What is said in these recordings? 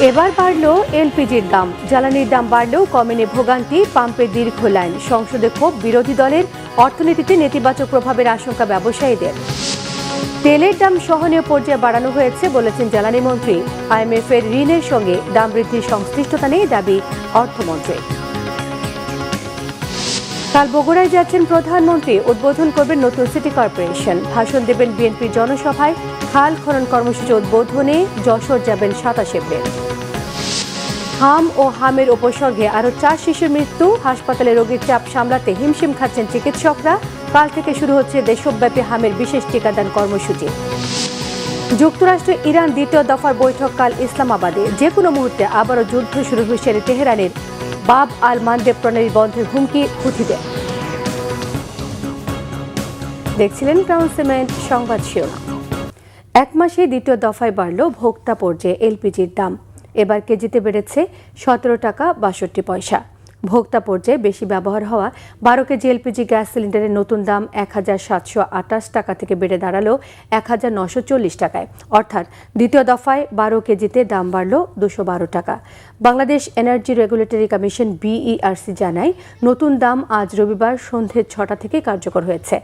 এবার বাড়ল এলপিজির দাম। জ্বালানির দাম বাড়লেও কমেনি ভোগান্তি, পাম্পে দীর্ঘ লাইন। সংসদে ক্ষোভ বিরোধী দলের, অর্থনীতিতে নেতিবাচক প্রভাবের আশঙ্কা ব্যবসায়ীদের। তেলের দাম সহনীয় পর্যায়ে বাড়ানো হয়েছে বলেছেন জ্বালানি মন্ত্রী। আইএমএফ এর ঋণের সঙ্গে দাম বৃদ্ধির সংশ্লিষ্টতা নেই দাবি অর্থমন্ত্রী। কাল বগুড়ায় যাচ্ছেন প্রধানমন্ত্রী, উদ্বোধন করবেন নতুন সিটি কর্পোরেশন। ভাষণ দেবেন বিএনপির জনসভায়। খাল খনন কর্মসূচি উদ্বোধনে যশোর যাবেন 27 এপ্রিল। হাম ও হামের উপসর্গে আরও 4 শিশুর মৃত্যু। হাসপাতালে রোগীর চাপ সামলাতে হিমশিম খাচ্ছেন চিকিৎসকরা। কাল থেকে শুরু হচ্ছে দেশব্যাপী হামের বিশেষ টিকাদান কর্মসূচি। যুক্তরাষ্ট্র ইরান দ্বিতীয় দফার বৈঠক কাল ইসলামাবাদে। যে কোনো মুহূর্তে আবারও যুদ্ধ শুরু হুঁশিয়ারি তেহরানের। বাব আল মানদেব প্রণালী বন্ধের হুমকি হুথিদের। দেখছিলেন ক্রাউন সিমেন্ট সংবাদ শিরোনাম। এক মাসে দ্বিতীয় দফায় বাড়ল ভোক্তা পর্যায়ে এলপিজির দাম। এবার কেজিতে বেড়েছে 17 টাকা 62 পয়সা। ভোক্তা পর্যায়ে বেশি ব্যবহার হওয়া 12 কেজি এলপিজি গ্যাস সিলিন্ডারের নতুন দাম 1728 টাকা থেকে বেড়ে দাঁড়ালো 1940 টাকায়। অর্থাৎ দ্বিতীয় দফায় 12 কেজিতে দাম বাড়ল 212 টাকা। Bangladesh energy regulatory commission BERC জানায়, নতুন দাম আজ রবিবার সন্ধ্যে 6টা থেকে কার্যকর হয়েছে।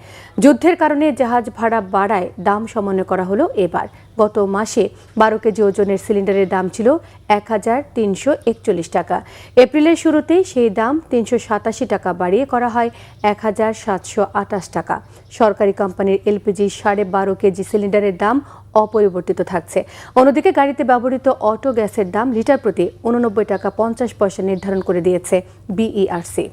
যুদ্ধের কারণে জাহাজ ভাড়া বাড়ায় দাম সমন্বয় করা হলো এবার। গত মাসে 12 কেজি ওজনের সিলিন্ডারের দাম ছিল 1341 টাকা। এপ্রিলের শুরুতেই সেই দাম 387 টাকা বাড়িয়ে করা হয় 1728 টাকা। সরকারি কোম্পানির এলপিজি 12.5 কেজি সিলিন্ডারের দাম অপরিবর্তিত থাকছে। অন্যদিকে গাড়িতে ব্যবহৃত অটো গ্যাসের দাম লিটার প্রতি 89 টাকা 50 পয়সা নির্ধারণ করে দিয়েছে বিইআরসি।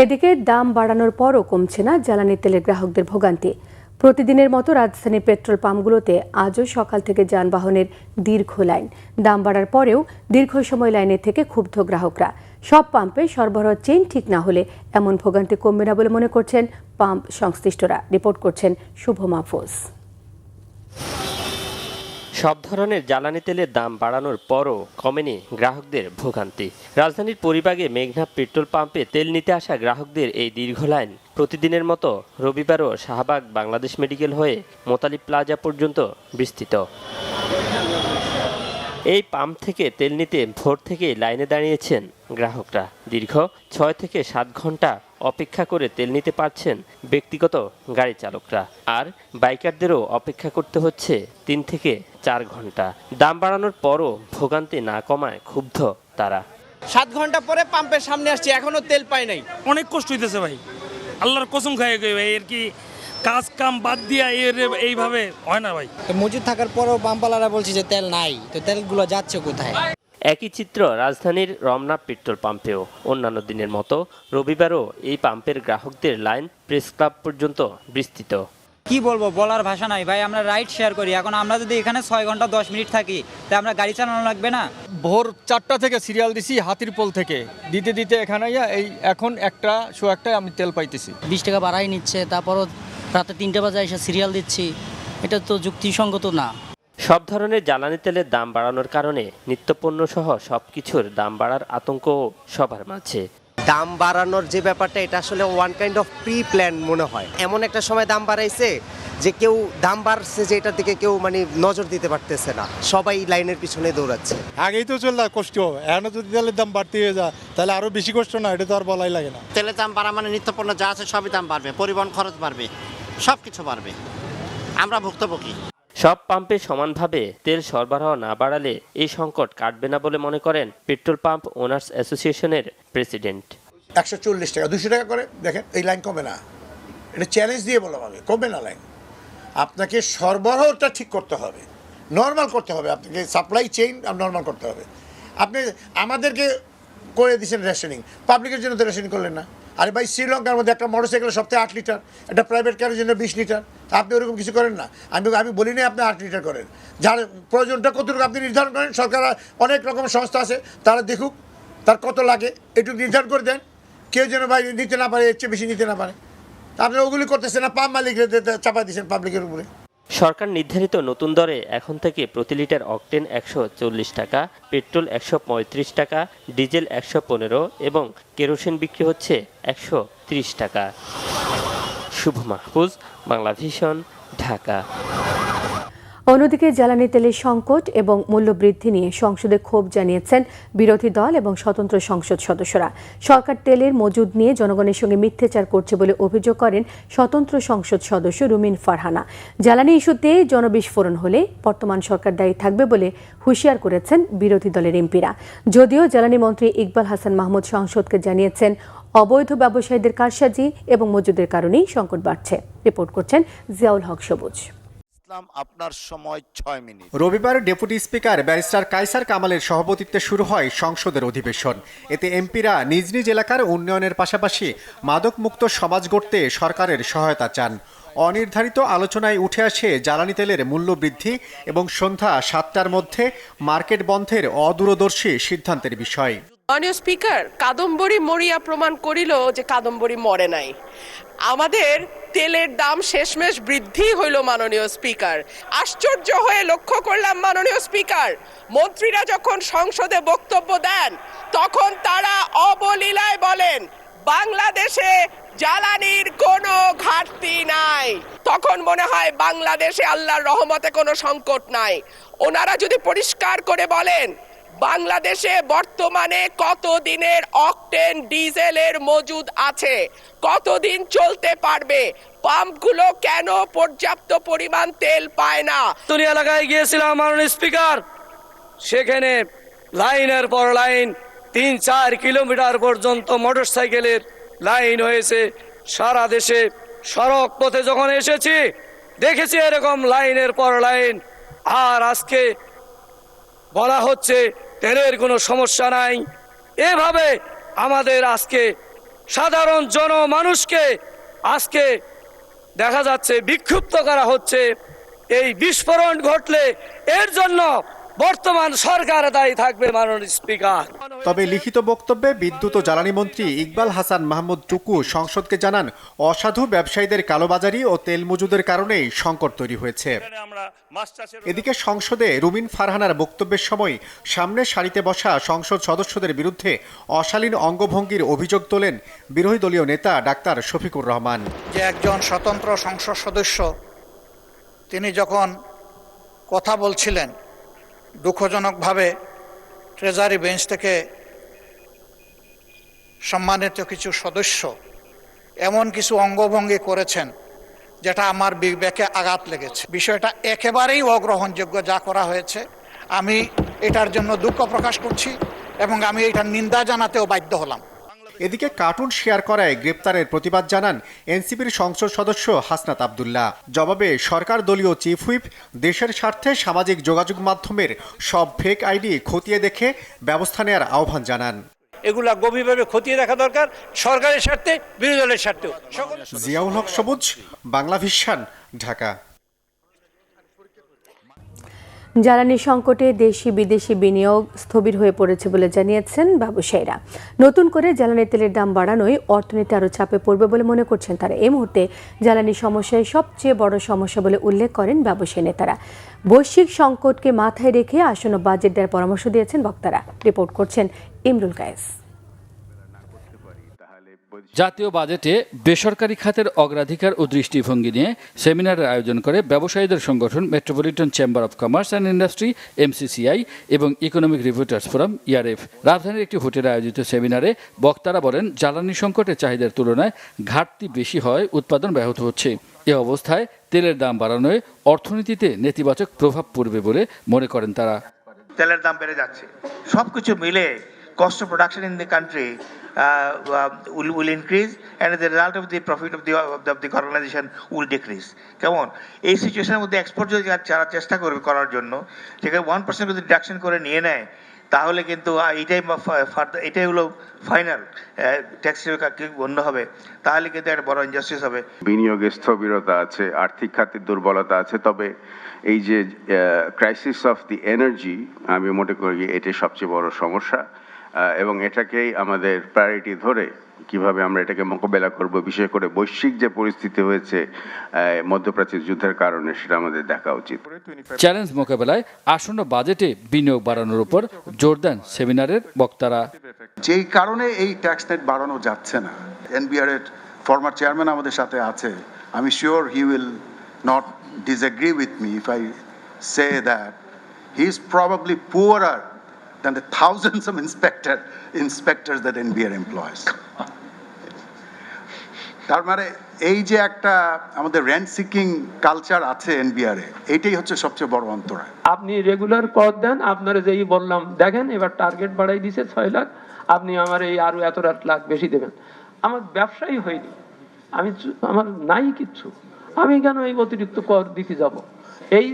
এদিকে দাম বাড়ানোর পরও কমছে না জ্বালানি তেলের গ্রাহকদের ভোগান্তি। প্রতিদিনের মতো রাজধানীর পেট্রোল পাম্পগুলোতে আজও সকাল থেকে যানবাহনের দীর্ঘ লাইন। দাম বাড়ার পরেও দীর্ঘ সময় লাইনে থেকে ক্ষুব্ধ গ্রাহকরা। সব পাম্পে সরবরাহ চেইন ঠিক না হলে এমন ভোগান্তি কমবে না বলে মনে করছেন পাম্প সংশ্লিষ্টরা। রিপোর্ট করছেন শুভ মাহফুজ। সব ধরনের জ্বালানি তেলের দাম বাড়ানোর পরও কমেনি গ্রাহকদের ভোগান্তি। রাজধানীর পরিবাগে মেঘনা পেট্রোল পাম্পে তেল নিতে আসা গ্রাহকদের এই দীর্ঘ লাইন প্রতিদিনের মতো রবিবারও শাহবাগ বাংলাদেশ মেডিকেল হয়ে মোতালিব প্লাজা পর্যন্ত বিস্তৃত। এই পাম্প থেকে তেল নিতে ভোর থেকে লাইনে দাঁড়িয়েছেন গ্রাহকরা। দীর্ঘ 6 থেকে 7 ঘন্টা অপেক্ষা করে তেল নিতে পারছেন ব্যক্তিগত গাড়ি চালকরা। আর বাইকারদেরও অপেক্ষা করতে হচ্ছে 3 থেকে 4 ঘন্টা। দাম বাড়ানোর পরও ভোগান্তি না কমায় ক্ষুব্ধ তারা। 7 ঘন্টা পরে পাম্পের সামনে আসছি, এখনো তেল পাই নাই। অনেক কষ্ট হইতেছে ভাই, আল্লাহর কসম খাই ভাই, এর কি কাজ কাম বাদ দিয়া এইভাবে হয় না ভাই। তো মজুদ থাকার পরেও পাম্পওয়ালারা বলছে যে তেল নাই, তো তেলগুলো যাচ্ছে কোথায়? একই চিত্র রাজধানীর রমনা পেট্রোল পাম্পেও। অন্যান্য দিনের মতো রবিবারও এই পাম্পের গ্রাহকদের লাইন প্রেস ক্লাব পর্যন্ত বিস্তৃত। কি বলবো, বলার ভাষা নাই ভাই। আমরা রাইড শেয়ার করি, এখন আমরা যদি এখানে 6 ঘন্টা 10 মিনিট থাকি তা আমরা গাড়ি চালানো লাগবে না? ভোর 4টা থেকে সিরিয়াল দিছি হাতিরপোল থেকে, দিতে দিতে এখানে এই এখন 1:15 আমি তেল পাইতেছি। 20 টাকা বাড়াই নিচ্ছে, তারপরও রাতে 3টা বাজে এসে সিরিয়াল দিচ্ছি। এটা তো যুক্তিসঙ্গত না। সব ধরনের জ্বালানি তেলের দাম বাড়ানোর কারণে নিত্যপণ্য সহ সবকিছুর দাম বাড়ার আতঙ্ক সবার মাঝে। দাম বাড়ানোর যে ব্যাপারটা, এটা আসলে one kind of pre plan মনে হয়। এমন একটা সময় দাম বাড়াইছে যে কেউ দাম বাড়ছে যে এটার দিকে কেউ নজর দিতে পারতেছে না, সবাই লাইনের পিছনে দৌড়াচ্ছে। আগেই তো চললে কষ্ট, এখন যদি তেলের দাম বাড়তে হয়ে যায় তাহলে আরো বেশি কষ্ট না, এটা তো আর বলাই লাগে না। তেলের দাম বাড়া মানে নিত্যপণ্য যা আছে সবই দাম বাড়বে, পরিবহন খরচ বাড়বে, সব কিছু বাড়বে, আমরা ভুক্তভোগী। সব পাম্পে সমানভাবে তেল সরবরাহ না বাড়ালে এই সংকট কাটবে না বলে মনে করেন পেট্রোল পাম্প ওনার্স অ্যাসোসিয়েশনের প্রেসিডেন্ট। 140 টাকা 200 টাকা করে দেখেন, এই লাইন কমে না। এটা চ্যালেঞ্জ দিয়ে বললাম আমি, কমবে না লাইন। আপনাকে সরবরাহটা ঠিক করতে হবে, নর্মাল করতে হবে, আপনাকে সাপ্লাই চেইন নর্মাল করতে হবে। আপনি আমাদেরকে করে দিয়েছেন রেশনিং, পাবলিকের জন্য তো রেশনিং করলেন না। আরে ভাই, শ্রীলঙ্কার মধ্যে একটা মোটরসাইকেলের সপ্তাহে 8 লিটার, একটা প্রাইভেট কারের জন্য 20 লিটার। আপনি ওরকম কিছু করেন না। আমি বলি না আপনি 8 লিটার করেন, যার প্রয়োজনটা কতটুকু আপনি নির্ধারণ করেন। সরকার অনেক রকম সংস্থা আছে, তারা দেখুক তার কত লাগে, এটুকু নির্ধারণ করে দেন। কেউ যেন ভাই নিতে না পারে, এর চেয়ে বেশি নিতে না পারে। আপনি ওগুলি করতেছেন না, পাম্প মালিকরা চাপা দিচ্ছেন পাবলিকের উপরে। সরকার নির্ধারিত নতুন দরে এখন থেকে প্রতি লিটার অকটেন 140 টাকা, পেট্রোল 135 টাকা, ডিজেল 115 এবং কেরোসিন বিক্রি হচ্ছে 130 টাকা। শুভ মাহফুজ, বাংলা ভিশন, ঢাকা। অন্যদিকে জ্বালানি তেলের সংকট এবং মূল্যবৃদ্ধি নিয়ে সংসদে ক্ষোভ জানিয়েছেন বিরোধী দল এবং স্বতন্ত্র সংসদ সদস্যরা। সরকার তেলের মজুদ নিয়ে জনগণের সঙ্গে মিথ্যাচার করছে বলে অভিযোগ করেন স্বতন্ত্র সংসদ সদস্য রুমিন ফারহানা। জ্বালানি ইস্যুতে জনবিস্ফোরণ হলে বর্তমান সরকার দায়ী থাকবে বলে হুঁশিয়ার করেছেন বিরোধী দলের এমপিরা। যদিও জ্বালানি মন্ত্রী ইকবাল হাসান মাহমুদ সংসদকে জানিয়েছেন অবৈধ ব্যবসায়ীদের কারসাজি এবং মজুদের কারণেই সংকট বাড়ছে। রিপোর্ট করছেন জিয়াউল হক সবুজ। আপনার সময় 6 মিনিট। রবিবার ডেপুটি স্পিকার ব্যারিস্টার কায়সার কামালের সভাপতিত্বে শুরু হয় সংসদের অধিবেশন। এতে এমপিরা নিজ নিজ এলাকার উন্নয়নের পাশাপাশি মাদকমুক্ত সমাজ গড়তে সরকারের সহায়তা চান। অনির্ধারিত আলোচনায় উঠে আসে জ্বালানি তেলের মূল্য বৃদ্ধি এবং সন্ধ্যা 7টার মধ্যে মার্কেট বন্ধের অদূরদর্শী সিদ্ধান্তের বিষয়। মাননীয় স্পিকার, কাদম্বরী মরিয়া প্রমাণ করিল যে কাদম্বরী মরে নাই। আমাদের তেলের দাম শেষমেশ বৃদ্ধি হইল মাননীয় স্পিকার। আশ্চর্য হয়ে লক্ষ্য করলাম মাননীয় স্পিকার, মন্ত্রীরা যখন সংসদে বক্তব্য দেন তখন তারা অবলীলায় বলেন বাংলাদেশে জ্বালানির কোনো ঘাটতি নাই। তখন মনে হয় বাংলাদেশে আল্লাহর রহমতে কোনো সংকট নাই। ওনারা যদি পরিষ্কার করে বলেন বাংলাদেশে বর্তমানে কত দিনের অকটেন ডিজেলের মজুদ আছে, কতদিন চলতে পারবে, পাম্পগুলো কেন পর্যাপ্ত পরিমাণ তেল পায় না। তুলি এলাকায় গিয়েছিলাম মাননীয় স্পিকার, সেখানে লাইনের পর লাইন 3-4 কিলোমিটার পর্যন্ত মোটরসাইকেলের লাইন হয়েছে। সারা দেশে সড়ক পথে যখন এসেছি দেখেছি এরকম লাইনের পর লাইন। আর আজকে বলা হচ্ছে তেলের কোনো সমস্যা নাই। এভাবে আমাদের আজকে সাধারণ জনমানুষকে আজকে দেখা যাচ্ছে বিক্ষুব্ধ করা হচ্ছে। এই বিস্ফোরণ ঘটলে এর জন্য বর্তমান সরকার দায়ী থাকবে মাননীয় স্পিকার। তবে লিখিত বক্তব্যে বিদ্যুৎ ও জ্বালানি মন্ত্রী ইকবাল হাসান মাহমুদ টুকু সংসদকে জানান অসাধু ব্যবসায়ীদের কালোবাজারি ও তেল মজুদের কারণেই সংকট তৈরি হয়েছে। এদিকে সংসদে রুমিন ফারহানার বক্তব্যের সময় সামনের সারিতে বসা সংসদ সদস্যদের বিরুদ্ধে অশালীন অঙ্গভঙ্গির অভিযোগ তোলেন বিরোধী দলীয় নেতা ডাক্তার শফিকুর রহমান। যে একজন স্বতন্ত্র সংসদ সদস্য তিনি যখন কথা বলছিলেন, দুঃখজনকভাবে ট্রেজারি বেঞ্চ থেকে সম্মানিত কিছু সদস্য এমন কিছু অঙ্গভঙ্গি করেছেন যেটা আমার বিবেকে আঘাত লেগেছে। বিষয়টা একেবারেই অগ্রহণযোগ্য যা করা হয়েছে। আমি এটার জন্য দুঃখ প্রকাশ করছি এবং আমি এটার নিন্দা জানাতেও বাধ্য হলাম। এদিকে কার্টুন শেয়ার করায় গ্রেপ্তারের প্রতিবাদ জানান এনসিপির সংসদ সদস্য হাসনাত আব্দুল্লাহ। জবাবে সরকার দলীয় চিফ হুইপ দেশের স্বার্থে সামাজিক যোগাযোগ মাধ্যমের সব ফেক আইডি খতিয়ে দেখে ব্যবস্থা নেওয়ার আহ্বান জানান। এগুলা গভীরভাবে খতিয়ে দেখা দরকার, সরকারের স্বার্থে, বিরোধী দলের স্বার্থেও। জিয়াউল হক সবুজ, বাংলা ভিশন, ঢাকা। জ্বালানি সংকটে দেশি বিদেশি বিনিয়োগ স্থবির হয়ে পড়েছে বলে জানিয়েছেন ব্যবসায়ীরা। নতুন করে জ্বালানি তেলের দাম বাড়ানোয় অর্থনীতি আরও চাপে পড়বে বলে মনে করছেন তারা। এই মুহূর্তে জ্বালানি সমস্যায় সবচেয়ে বড় সমস্যা বলে উল্লেখ করেন ব্যবসায়ী নেতারা। বৈশ্বিক সংকটকে মাথায় রেখে আসন্ন বাজেট দেওয়ার পরামর্শ দিয়েছেন বক্তারা। রিপোর্ট করছেন ইমরুল কায়েস। জাতীয় বাজেটে বেসরকারি খাতের অগ্রাধিকার ও দৃষ্টিভঙ্গি নিয়ে সেমিনারের আয়োজন করে ব্যবসায়ীদের সংগঠন metropolitan chamber of commerce and industry MCCI এবং ইকোনমিক রিপোর্টার্স ফোরাম ERF। রাজধানীর একটি হোটেলে আয়োজিত সেমিনারে বক্তারা বলেন জ্বালানি সংকটের চাহিদার তুলনায় ঘাটতি বেশি হয়, উৎপাদন ব্যাহত হচ্ছে। এ অবস্থায় তেলের দাম বাড়ানোয় অর্থনীতিতে নেতিবাচক প্রভাব পড়বে বলে মনে করেন তারা। তেলের দাম বেড়ে যাচ্ছে, সবকিছু মিলে cost of production in the country will increase, and as a result of the profit of the organization will decrease. কেমন এই সিচুয়েশনের মধ্যে এক্সপোর্ট যদি যারা চেষ্টা করবে করার জন্য, সেখানে 1% যদি ডিডাকশন করে নিয়ে নেয়, তাহলে কিন্তু এটাই হলো ফাইনাল ট্যাক্স বন্ধ হবে, তাহলে কিন্তু একটা বড় ইনজাস্টিস হবে। বিনিয়োগের স্থবিরতা আছে, আর্থিক খাতের দুর্বলতা আছে, তবে এই যে ক্রাইসিস অফ দি এনার্জি আমি মনে করি এটাই সবচেয়ে বড় সমস্যা, এবং এটাকেই আমাদের প্রায়োরিটি ধরে কিভাবে আমরা এটাকে মোকাবেলা করব, বিশেষ করে বৈশ্বিক যে পরিস্থিতি হয়েছে মধ্যপ্রাচ্যের যুদ্ধের কারণে, সেটা আমাদের দেখা উচিত। চ্যালেঞ্জ মোকাবেলায় আসন্ন বাজেটে বিনিয়োগ বাড়ানোর উপর জোর দেন সেমিনারের বক্তারা। যেই কারণে এই ট্যাক্স নেট বাড়ানো যাচ্ছে না, NBR এর ফরমার চেয়ারম্যান আমাদের সাথে আছে, আমি sure he will not disagree with me if I say that he is probably poorer than the thousands of inspectors that NBR employs. তার মানে এই যে একটা আমাদের রেন্ট সিকিং কালচার আছে এনবিআরে, এইটাই হচ্ছে সবচেয়ে বড় অন্তরায়। আপনি রেগুলার পদ দেন, আপনার যেই বললাম দেখেন এবার টার্গেট বাড়াই দিছে 6 লাখ, আপনি আমার এই আরো এত লাখ বেশি দেবেন। আমার ব্যবসায়ী হয়নি, আমার নাই কিচ্ছু, আমি কেন এই অতিরিক্ত কর দিতে যাব? এই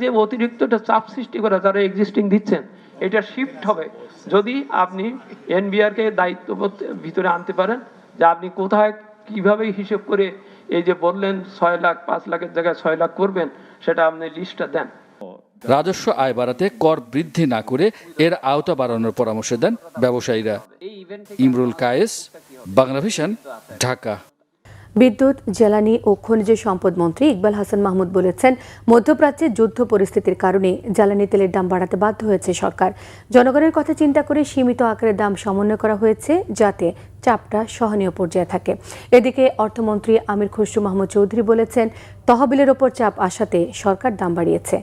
যে অতিরিক্তটা চাপ সৃষ্টি করা যারা এক্সিস্টিং দিচ্ছেন, এটা শিফট হবে যদি আপনি এনবিআর কে দায়িত্ব ভিতরে আনতে পারেন যে আপনি কোথায় কিভাবে হিসেব করে এই যে বললেন 6 লাখ 5 লাখের জায়গায় 6 লাখ করবেন, সেটা আপনি লিস্টটা দেন। রাজস্ব আয় বাড়াতে কর বৃদ্ধি না করে এর আওতা বাড়ানোর পরামর্শ দেন ব্যবসায়ীরা। ইমরুল কায়েস, বাংলাভিশন, ঢাকা। বিদ্যুৎ, জ্বালানি ও খনিজ সম্পদ মন্ত্রী ইকবাল হাসান মাহমুদ বলেছেন, মধ্যপ্রাচ্যে যুদ্ধ পরিস্থিতির কারণে জ্বালানি তেলের দাম বাড়াতে বাধ্য হয়েছে সরকার। জনগণের কথা চিন্তা করে সীমিত আকারে দাম সমন্বয় করা হয়েছে যাতে চাপটা সহনীয় পর্যায়ে থাকে। এদিকে অর্থমন্ত্রী আমির খসরু মাহমুদ চৌধুরী বলেছেন, তহবিলের ওপর চাপ আসাতে সরকার দাম বাড়িয়েছে।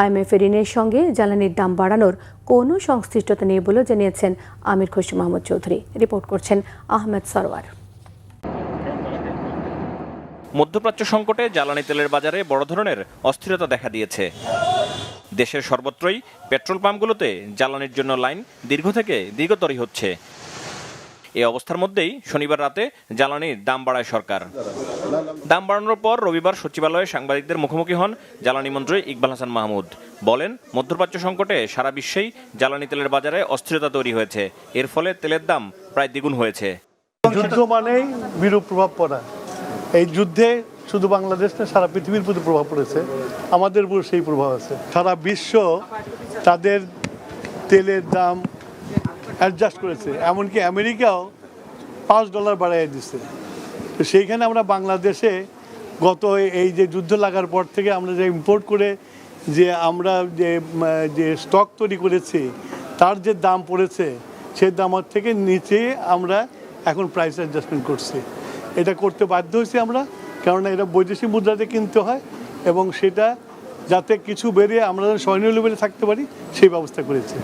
IMF ঋণের সঙ্গে জ্বালানির দাম বাড়ানোর কোনো সংশ্লিষ্টতা নেই বলেও জানিয়েছেন আমির খসরু মাহমুদ চৌধুরী। রিপোর্ট করছেন আহমেদ সরওয়ার। মধ্যপ্রাচ্য সংকটে জ্বালানি তেলের বাজারে বড় ধরনের অস্থিরতা দেখা দিয়েছে। দেশের সর্বত্রই পেট্রোল পাম্পগুলোতে জ্বালানির জন্য লাইন দীর্ঘ থেকে দীর্ঘতরই হচ্ছে। এই অবস্থার মধ্যেই শনিবার রাতে জ্বালানির দাম বাড়ায় সরকার। দাম বাড়ানোর পর রবিবার সচিবালয়ে সাংবাদিকদের মুখোমুখি হন জ্বালানি মন্ত্রী ইকবাল হাসান মাহমুদ। বলেন, মধ্যপ্রাচ্য সংকটে সারা বিশ্বেই জ্বালানি তেলের বাজারে অস্থিরতা তৈরি হয়েছে। এর ফলে তেলের দাম প্রায় দ্বিগুণ হয়েছে। যুদ্ধ মানেই বিরূপ প্রভাব পড়া। এই যুদ্ধে শুধু বাংলাদেশ না, সারা পৃথিবীর প্রতি প্রভাব পড়েছে, আমাদের উপর সেই প্রভাব আছে। সারা বিশ্ব তাদের তেলের দাম অ্যাডজাস্ট করেছে, এমনকি আমেরিকাও $5 বাড়াইয়ে দিচ্ছে। তো সেইখানে আমরা বাংলাদেশে গত এই যে যুদ্ধ লাগার পর থেকে আমরা যে ইম্পোর্ট করে যে আমরা যে স্টক তৈরি করেছি, তার যে দাম পড়েছে সেই দামের থেকে নিচে আমরা এখন প্রাইস অ্যাডজাস্টমেন্ট করছি। এটা করতে বাধ্য হয়েছি আমরা, কারণ এটা বৈদেশিক মুদ্রাতে কিনতে হয় এবং সেটা যাতে কিছু বেরিয়ে আমরা সহনীয় লেভেলে থাকতে পারি সেই ব্যবস্থা করেছি।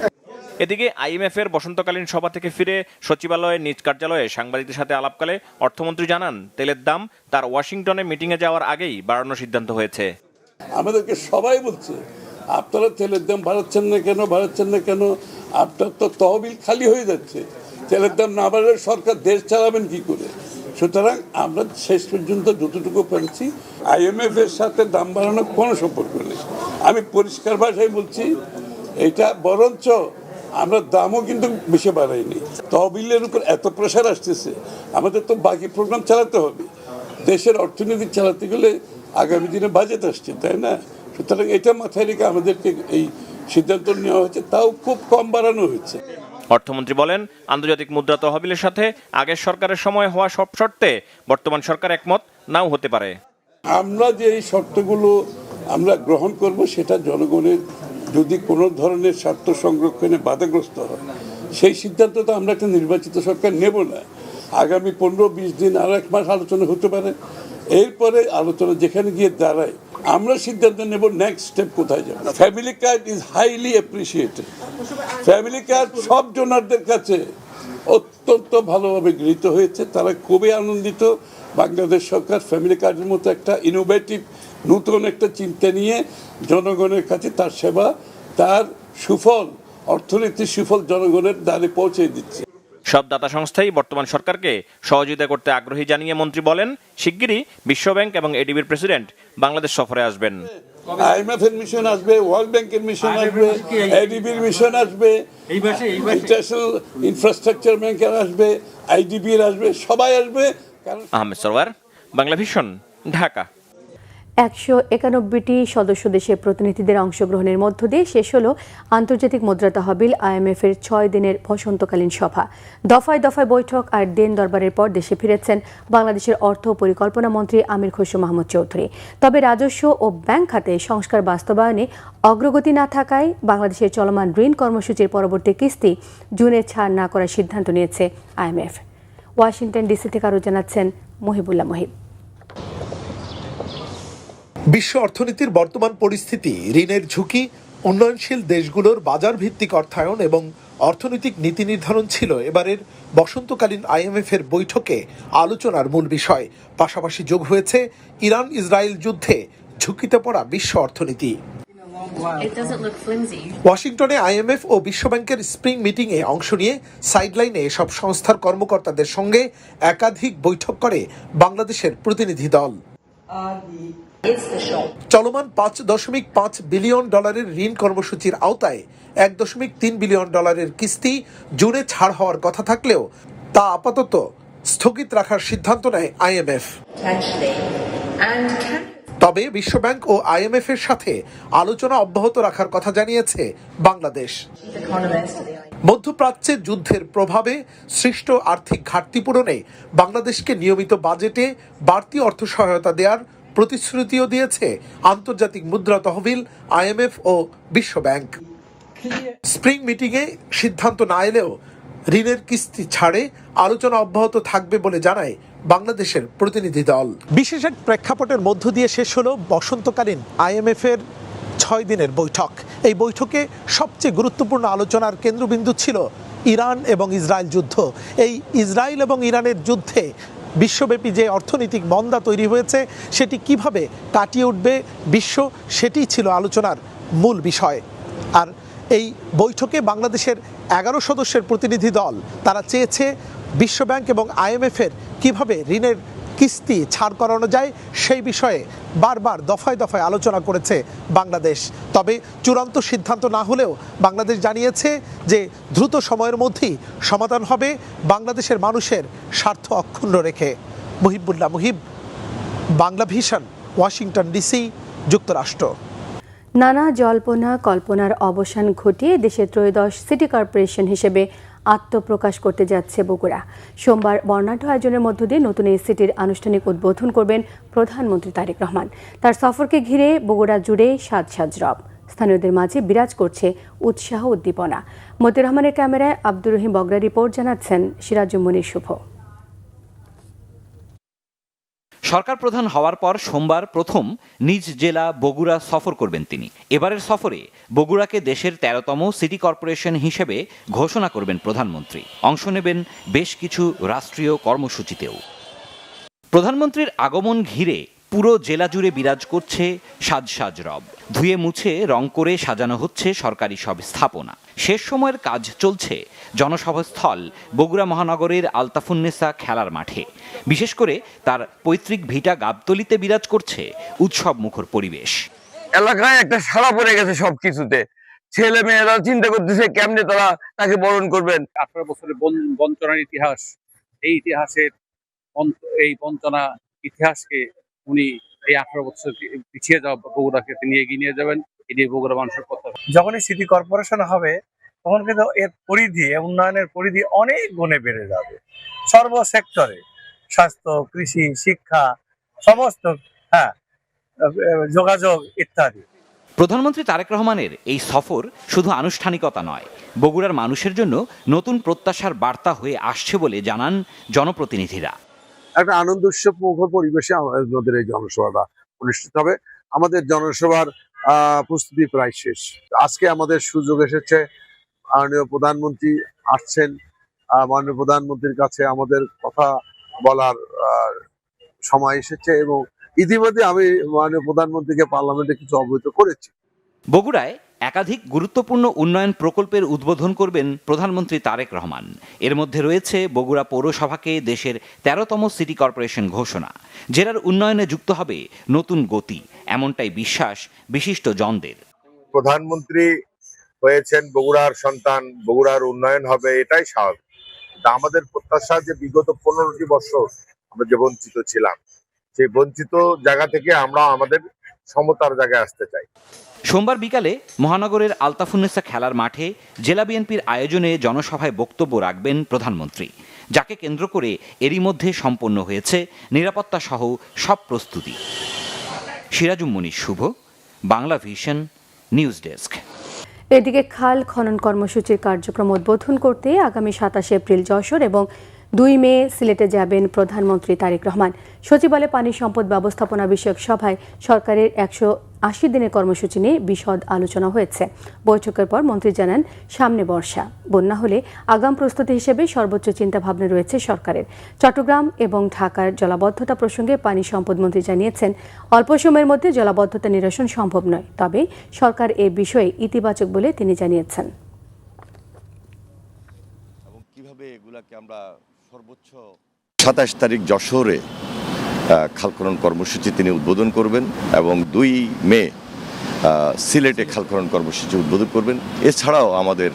এদিকে IMF এর বসন্তকালীন সভা থেকে ফিরে সচিবালয়ের নিজ কার্যালয়ে সাংবাদিকদের সাথে আলাপকালে অর্থমন্ত্রী জানান, তেলের দাম তার ওয়াশিংটনে মিটিংয়ে যাওয়ার আগেই বাড়ানোর সিদ্ধান্ত হয়েছে। আমাদেরকে সবাই বলছে, আপনারা তেলের দাম বাড়াচ্ছেন না কেন, আপনার তো তহবিল খালি হয়ে যাচ্ছে, তেলের দাম না বাড়লে সরকার দেশ চালাবেন কি করে? সুতরাং আমরা শেষ পর্যন্ত যতটুকু পেরেছি, IMF এর সাথে দাম বাড়ানোর কোনো সম্পর্ক নেই। আমি পরিষ্কার ভাষায় বলছি, এটা বরঞ্চ আমরা দামও কিন্তু বেশি বাড়াইনি। তহবিলের উপর এত প্রেশার আসতেছে, আমাদের তো বাকি প্রোগ্রাম চালাতে হবে। দেশের অর্থনীতি চালাতে গেলে আগামী দিনে বাজেট আসছে, তাই না? সুতরাং এটা মাথায় রেখে আমাদেরকে এই সিদ্ধান্ত নেওয়া হয়েছে, তাও খুব কম বাড়ানো হয়েছে। অর্থমন্ত্রী বলেন, আন্তর্জাতিক মুদ্রা তহবিলের সাথে আগের সরকারের সময় হওয়া সব শর্তে বর্তমান সরকার একমত নাও হতে পারে। আমরা যে এই শর্তগুলো আমরা গ্রহণ করব, সেটা জনগণের যদি কোনো ধরনের স্বার্থ সংরক্ষণে বাধাগ্রস্ত হয়, সেই সিদ্ধান্ত তো আমরা একটা নির্বাচিত সরকার নেব না। আগামী 15-20 দিন আর 1 মাস আলোচনা হতে পারে, এরপরে আলোচনা যেখানে গিয়ে দাঁড়ায় আমরা সিদ্ধান্ত নেব নেক্সট স্টেপ কোথায় যাবে। Family card is highly appreciated. Family card সব ডোনারদের কাছে অত্যন্ত ভালোভাবে গৃহীত হয়েছে, তারা খুবই আনন্দিত। বাংলাদেশ সরকার ফ্যামিলি কার্ডের মতো একটা ইনোভেটিভ নতুন একটা চিন্তা নিয়ে জনগণের কাছে তার সেবা, তার সুফল, অর্থনীতির সুফল জনগণের দ্বারে পৌঁছে দিচ্ছে। সব দাতা সংস্থাই বর্তমান সরকারকে সহযোগিতা করতে আগ্রহী জানিয়ে মন্ত্রী বলেন, শিগগিরই বিশ্বব্যাংক এবং এডিবির প্রেসিডেন্ট বাংলাদেশ সফরে আসবেন। IMF এর মিশন আসবে, ওয়ার্ল্ড ব্যাংকের মিশন আসবে, এডিবির মিশন আসবে, ইন্টারন্যাশনাল ইনফ্রাস্ট্রাকচার ব্যাংকের আসবে, IDB এর আসবে, সবাই আসবে। আহমেদ সরওয়ার, বাংলাভিশন, ঢাকা। 191টি সদস্য দেশের প্রতিনিধিদের অংশগ্রহণের মধ্য দিয়ে শেষ হলো আন্তর্জাতিক মুদ্রা তহবিল IMF এর 6 দিনের বসন্তকালীন সভা। দফায় দফায় বৈঠক আর দেন দরবারের পর দেশে ফিরেছেন বাংলাদেশের অর্থ ও পরিকল্পনা মন্ত্রী আমির খসরু মাহমুদ চৌধুরী। তবে রাজস্ব ও ব্যাংক খাতে সংস্কার বাস্তবায়নে অগ্রগতি না থাকায় বাংলাদেশের চলমান ঋণ কর্মসূচির পরবর্তী কিস্তি জুনে ছাড় না করার সিদ্ধান্ত নিয়েছে IMF। ওয়াশিংটন ডিসি থেকে আরও জানাচ্ছেন মহিবুল্লাহ মহিব। বিশ্ব অর্থনীতির বর্তমান পরিস্থিতি, ঋণের ঝুঁকি, উন্নয়নশীল দেশগুলোর বাজার ভিত্তিক অর্থায়ন এবং অর্থনৈতিক নীতি নির্ধারণ ছিল এবারের বসন্তকালীন আইএমএফের বৈঠকে আলোচনার মূল বিষয়। পাশাপাশি যোগ হয়েছে ইরান ইসরায়েল যুদ্ধে ঝুঁকিতে পড়া বিশ্ব অর্থনীতি। ওয়াশিংটনে আইএমএফ ও বিশ্বব্যাংকের স্প্রিং মিটিংয়ে অংশ নিয়ে সাইডলাইনে এসব সংস্থার কর্মকর্তাদের সঙ্গে একাধিক বৈঠক করে বাংলাদেশের প্রতিনিধি দল। চলমান $5.5 বিলিয়ন ঋণ কর্মসূচির আওতায় $1.3 বিলিয়ন কিস্তি জুনে ছাড় হওয়ার কথা থাকলেও তা আপাতত স্থগিত রাখার সিদ্ধান্ত নেয় আইএমএফ। তবে বিশ্বব্যাংক ও আইএমএফ এর সাথে আলোচনা অব্যাহত রাখার কথা জানিয়েছে বাংলাদেশ। মধ্যপ্রাচ্যের যুদ্ধের প্রভাবে সৃষ্ট আর্থিক ঘাটতি পূরণে বাংলাদেশকে নিয়মিত বাজেটে বাড়তি অর্থ সহায়তা দেওয়ার প্রতিশ্রুতিও দিয়েছে আন্তর্জাতিক মুদ্রা তহবিল, আইএমএফ ও বিশ্বব্যাংক। স্প্রিং মিটিংয়ে সিদ্ধান্ত না এলেও ঋণের কিস্তি ছাড়ে আলোচনা অব্যাহত থাকবে বলে জানায় বাংলাদেশের প্রতিনিধি দল। বিশেষ এক প্রেক্ষাপটের মধ্য দিয়ে শেষ হলো বসন্তকালীন আইএমএফ এর 6 দিনের বৈঠক। এই বৈঠকে সবচেয়ে গুরুত্বপূর্ণ আলোচনার কেন্দ্রবিন্দু ছিল ইরান এবং ইসরায়েল যুদ্ধ। এই ইসরায়েল এবং ইরানের যুদ্ধে বিশ্বব্যাপী যে অর্থনৈতিক মন্দা তৈরি হয়েছে সেটি কিভাবে কাটিয়ে উঠবে বিশ্ব, সেটিই ছিল আলোচনার মূল বিষয়। আর এই বৈঠকে বাংলাদেশের 11 সদস্যের প্রতিনিধি দল তারা চেয়েছে বিশ্বব্যাংক এবং আইএমএফের কিভাবে ঋণের কিস্তি ছাড় করানো যায় সেই বিষয়ে বারবার দফায় দফায় আলোচনা করেছে বাংলাদেশ। তবে চূড়ান্ত সিদ্ধান্ত না হলেও বাংলাদেশ জানিয়েছে যে দ্রুত সময়ের মধ্যেই সমাধান হবে বাংলাদেশের মানুষের স্বার্থ অক্ষুণ্ণ রেখে। Muhibullah Muhib, Bangla vision, Washington DC, যুক্তরাষ্ট্র। নানা জল্পনা কল্পনার অবসান ঘটিয়ে দেশের ত্রয়োদশ সিটি কর্পোরেশন হিসেবে আত্মপ্রকাশ করতে যাচ্ছে বগুড়া। সোমবার বর্ণাঢ্য আয়োজনের মধ্য দিয়ে নতুন এই সিটির আনুষ্ঠানিক উদ্বোধন করবেন প্রধানমন্ত্রী তারেক রহমান। তার সফরকে ঘিরে বগুড়া জুড়ে সাজ রব। স্থানীয়দের মাঝে বিরাজ করছে উৎসাহ উদ্দীপনা। মতিউর রহমানের ক্যামেরায় আব্দুর রহিম বগরা রিপোর্ট, জানাচ্ছেন সিরাজুম্মনির শুভ। সরকার প্রধান হওয়ার পর সোমবার প্রথম নিজ জেলা বগুড়া সফর করবেন তিনি। এবারের সফরে বগুড়াকে দেশের 13তম সিটি কর্পোরেশন হিসেবে ঘোষণা করবেন প্রধানমন্ত্রী। অংশ নেবেন বেশ কিছু রাষ্ট্রীয় কর্মসূচিতেও। প্রধানমন্ত্রীর আগমন ঘিরে পুরো জেলা জুড়ে বিরাজ করছে সাজ রব। ধুয়ে মুছে রং করে সাজানো হচ্ছে সরকারি সব স্থাপনা। শেষ সময়ের কাজ চলছে জনসভাস্থল বগুড়া মহানগরের আলতাফুন্নেসা খেলার মাঠে। বিশেষ করে তার পৈতৃক ভিটা গাবতলীতে বিরাজ করছে উৎসব মুখর পরিবেশ। এলাকায় একটা সাড়া পড়ে গেছে সবকিছুতে। ছেলে মেয়েরা চিন্তা করতেছে কেমনে তারা তাকে বরণ করবেন। 18 বছরের বঞ্চনার ইতিহাস, এই ইতিহাসের এই বঞ্চনা ইতিহাসকে উনি এই 18 বছর পিছিয়ে যাওয়া বগুড়াকে তিনি এগিয়ে নিয়ে যাবেন। এটি বগুড়া মানুষের কথা। যখনই সিটি কর্পোরেশন হবে তখন কিন্তু এর পরিধি, উন্নয়নের পরিধি অনেক গুণে বেড়ে যাবে। সর্ব সেক্টরে, স্বাস্থ্য, কৃষি, শিক্ষা, সমস্ত, যোগাযোগ ইত্যাদি। প্রধানমন্ত্রী তারেক রহমানের এই সফর শুধু আনুষ্ঠানিকতা নয়, বগুড়ার মানুষের জন্য নতুন প্রত্যাশার বার্তা হয়ে আসছে বলে জানান জনপ্রতিনিধিরা। একটা আনন্দ উৎসব মুখর পরিবেশে আমাদের এই জনসভাটা অনুষ্ঠিত হবে। আমাদের জনসভার প্রস্তুতি প্রায় শেষ। আজকে আমাদের সুযোগ এসেছে, মাননীয় প্রধানমন্ত্রী আসছেন। মাননীয় প্রধানমন্ত্রীর কাছে আমাদের কথা বলার সময় এসেছে এবং ইতিমধ্যে আমি মাননীয় প্রধানমন্ত্রীকে পার্লামেন্টে কিছু অবহিত করেছি। বগুড়ায় একাধিক গুরুত্বপূর্ণ উন্নয়ন প্রকল্পের উদ্বোধন করবেন প্রধানমন্ত্রী তারেক রহমান। এর মধ্যে রয়েছে বগুড়া পৌরসভাকে দেশের 13তম সিটি কর্পোরেশন ঘোষণা। জেলার উন্নয়নে যুক্ত হবে নতুন গতি, এমনটাই বিশ্বাস বিশিষ্ট জনদের। প্রধানমন্ত্রী হয়েছেন বগুড়ার সন্তান, বগুড়ার উন্নয়ন হবে, এটাই স্বাভাবিক। আমাদের প্রত্যাশা যে বিগত 15টি বছর আমরা যে বঞ্চিত ছিলাম, সেই বঞ্চিত জায়গা থেকে আমরা আমাদের সমতার জায়গায় আসতে চাই। সোমবার বিকালে মহানগরের আলতাফুন্নেসা খেলার মাঠে জেলা বিএনপির আয়োজনে জনসভায় বক্তব্য রাখবেন প্রধানমন্ত্রী, যাকে কেন্দ্র করে এরই মধ্যে সম্পন্ন হয়েছে নিরাপত্তা সহ সব প্রস্তুতি। সিরাজুম্মনির শুভ, বাংলা ভিশন, নিউজ ডেস্ক। এদিকে খাল খনন কর্মসূচির কার্যক্রম উদ্বোধন করতে আগামী 27 এপ্রিল যশোর এবং 2 মে সিলেটে যাবেন প্রধানমন্ত্রী তারেক রহমান। সচিবালয়ে পানি সম্পদ ব্যবস্থাপনা বিষয়ক সভায় সরকারের 180 দিনের কর্মসূচি নিয়ে বিশদ আলোচনা হয়েছে। বৈঠকের পর মন্ত্রী জানান, সামনে বর্ষা, বন্যা হলে আগাম প্রস্তুতি হিসেবে সর্বোচ্চ চিন্তাভাবনা রয়েছে সরকারের। চট্টগ্রাম এবং ঢাকার জলাবদ্ধতা প্রসঙ্গে পানি সম্পদ মন্ত্রী জানিয়েছেন, অল্প সময়ের মধ্যে জলাবদ্ধতা নিরসন সম্ভব নয়, তবে সরকার এ বিষয়ে ইতিবাচক বলে তিনি জানিয়েছেন। কিভাবে এগুলাকে আমরা সর্বোচ্চ 27 তারিখ যশোরে খালখনন কর্মসূচি তিনি উদ্বোধন করবেন এবং 2 মে সিলেটে খালখনন কর্মসূচি উদ্বোধন করবেন। এছাড়াও আমাদের